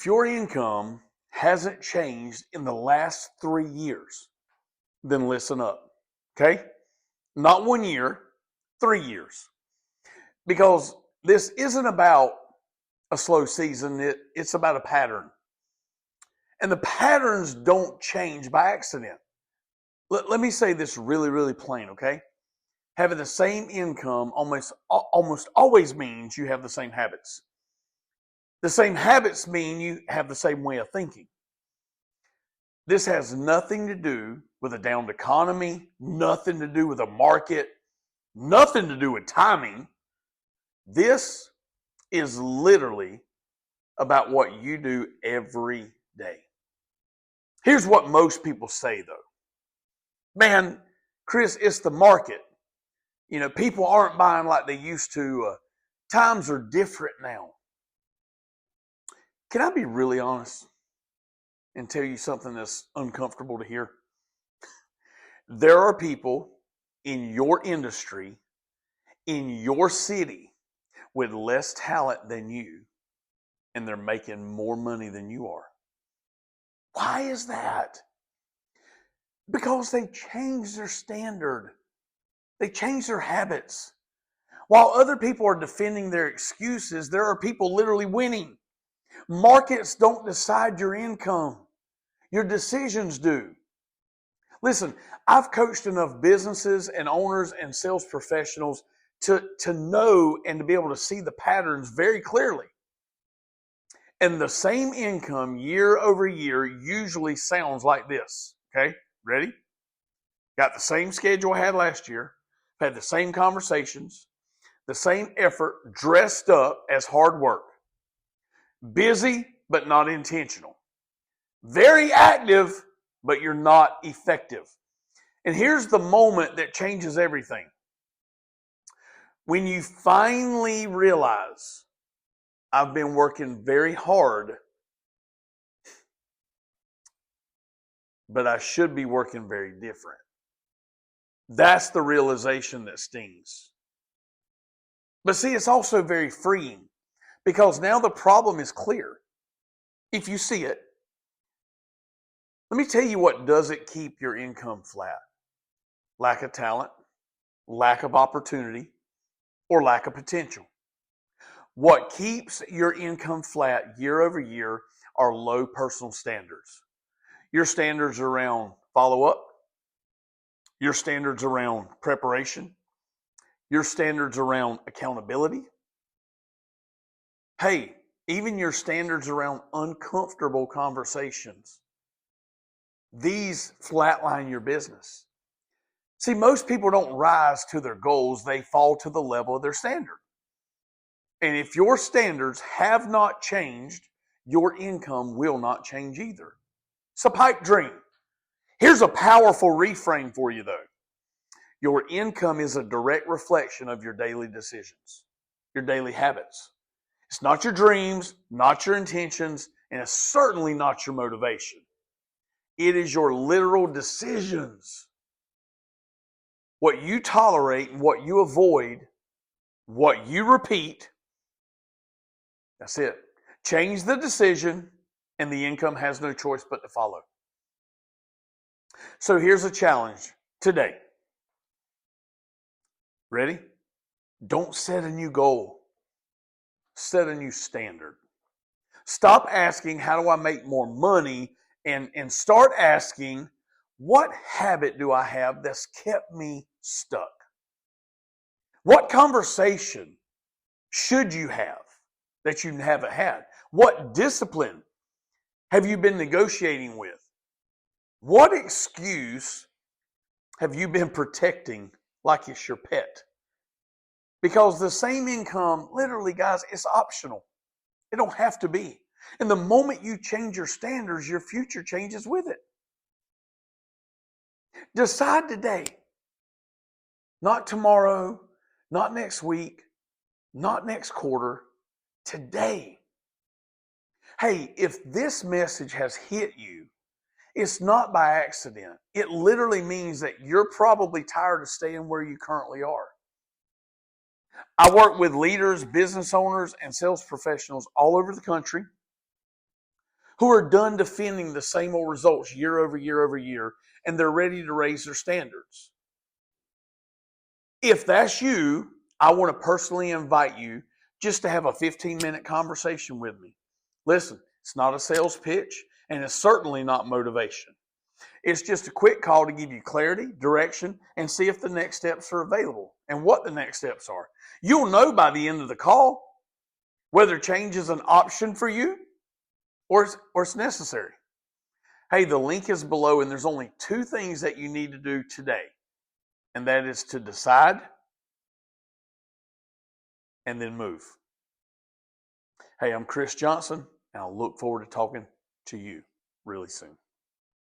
If your income hasn't changed in the last 3 years, then listen up. Okay? Not 1 year, 3 years. Because this isn't about a slow season, it's about a pattern. And the patterns don't change by accident. Let me say this really, really plain, okay? Having the same income almost always means you have the same habits. The same habits mean you have the same way of thinking. This has nothing to do with a downed economy, nothing to do with a market, nothing to do with timing. This is literally about what you do every day. Here's what most people say though. Man, Chris, it's the market. People aren't buying like they used to. Times are different now. Can I be really honest and tell you something that's uncomfortable to hear? There are people in your industry, in your city, with less talent than you, and they're making more money than you are. Why is that? Because they changed their standard. They changed their habits. While other people are defending their excuses, there are people literally winning. Markets don't decide your income. Your decisions do. Listen, I've coached enough businesses and owners and sales professionals to know and to be able to see the patterns very clearly. And the same income year over year usually sounds like this. Okay, ready? Got the same schedule I had last year, had the same conversations, the same effort, dressed up as hard work. Busy, but not intentional. Very active, but you're not effective. And here's the moment that changes everything. When you finally realize, I've been working very hard, but I should be working very different. That's the realization that stings. But see, it's also very freeing because now the problem is clear. If you see it, let me tell you what doesn't keep your income flat. Lack of talent, lack of opportunity, or lack of potential. What keeps your income flat year over year are low personal standards. Your standards around follow-up, your standards around preparation, your standards around accountability. Hey, even your standards around uncomfortable conversations. These flatline your business. See, most people don't rise to their goals, they fall to the level of their standard. And if your standards have not changed, your income will not change either. It's a pipe dream. Here's a powerful reframe for you though. Your income is a direct reflection of your daily decisions, your daily habits. It's not your dreams, not your intentions, and it's certainly not your motivation. It is your literal decisions. What you tolerate and what you avoid, what you repeat, that's it. Change the decision and the income has no choice but to follow. So here's a challenge today. Ready? Don't set a new goal. Set a new standard. Stop asking, how do I make more money? And start asking, what habit do I have that's kept me stuck? What conversation should you have that you haven't had? What discipline have you been negotiating with? What excuse have you been protecting like it's your pet? Because the same income, literally, guys, it's optional. It don't have to be. And the moment you change your standards, your future changes with it. Decide today. Not tomorrow, not next week, not next quarter. Today. Hey, if this message has hit you, it's not by accident. It literally means that you're probably tired of staying where you currently are. I work with leaders, business owners, and sales professionals all over the country. who are done defending the same old results year over year over year, and they're ready to raise their standards. If that's you, I want to personally invite you just to have a 15-minute conversation with me. Listen, it's not a sales pitch, and it's certainly not motivation. It's just a quick call to give you clarity, direction, and see if the next steps are available and what the next steps are. You'll know by the end of the call whether change is an option for you or it's necessary. Hey, the link is below, and there's only 2 things that you need to do today, and that is to decide and then move. Hey, I'm Chris Johnson, and I'll look forward to talking to you really soon.